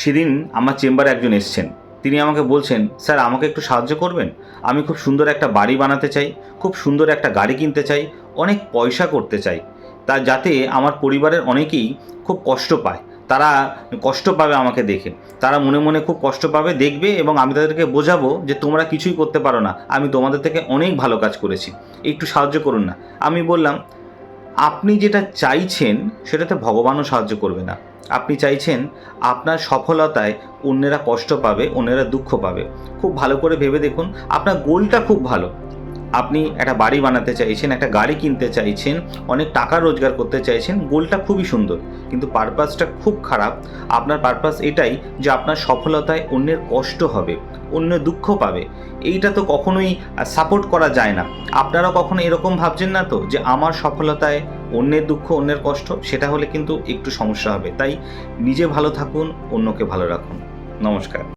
সেদিন আমার চেম্বারে একজন এসছেন। তিনি আমাকে বলছেন, স্যার আমাকে একটু সাহায্য করবেন? আমি খুব সুন্দর একটা বাড়ি বানাতে চাই, খুব সুন্দর একটা গাড়ি কিনতে চাই, অনেক পয়সা করতে চাই, তা যাতে আমার পরিবারের অনেকেই খুব কষ্ট পায়। তারা কষ্ট পাবে আমাকে দেখে, তারা মনে মনে খুব কষ্ট পাবে, দেখবে, এবং আমি তাদেরকে বোঝাবো যে তোমরা কিছুই করতে পারো না, আমি তোমাদের থেকে অনেক ভালো কাজ করেছি, একটু সাহায্য করুন না। আমি বললাম, আপনি যেটা চাইছেন সেটাতে ভগবানও সাহায্য করবে না। আপনি চাইছেন আপনার সফলতায় অন্যেরা কষ্ট পাবে, অন্যেরা দুঃখ পাবে। খুব ভালো করে ভেবে দেখুন, আপনার গোলটা খুব ভালো। আপনি একটা বাড়ি বানাতে চাইছেন, একটা গাড়ি কিনতে চাইছেন, অনেক টাকা রোজগার করতে চাইছেন, গোলটা খুবই সুন্দর, কিন্তু পারপাসটা খুব খারাপ। আপনার পারপাস এটাই যে আপনার সফলতায় অন্যের কষ্ট হবে, অন্য দুঃখ পাবে। এইটা তো কখনোই সাপোর্ট করা যায় না। আপনারা কখনো এরকম ভাবছেন না তো যে আমার সফলতায় অন্যের দুঃখ, অন্যের কষ্ট? সেটা হলে কিন্তু একটু সমস্যা হবে। তাই নিজে ভালো থাকুন, অন্যকে ভালো রাখুন। নমস্কার।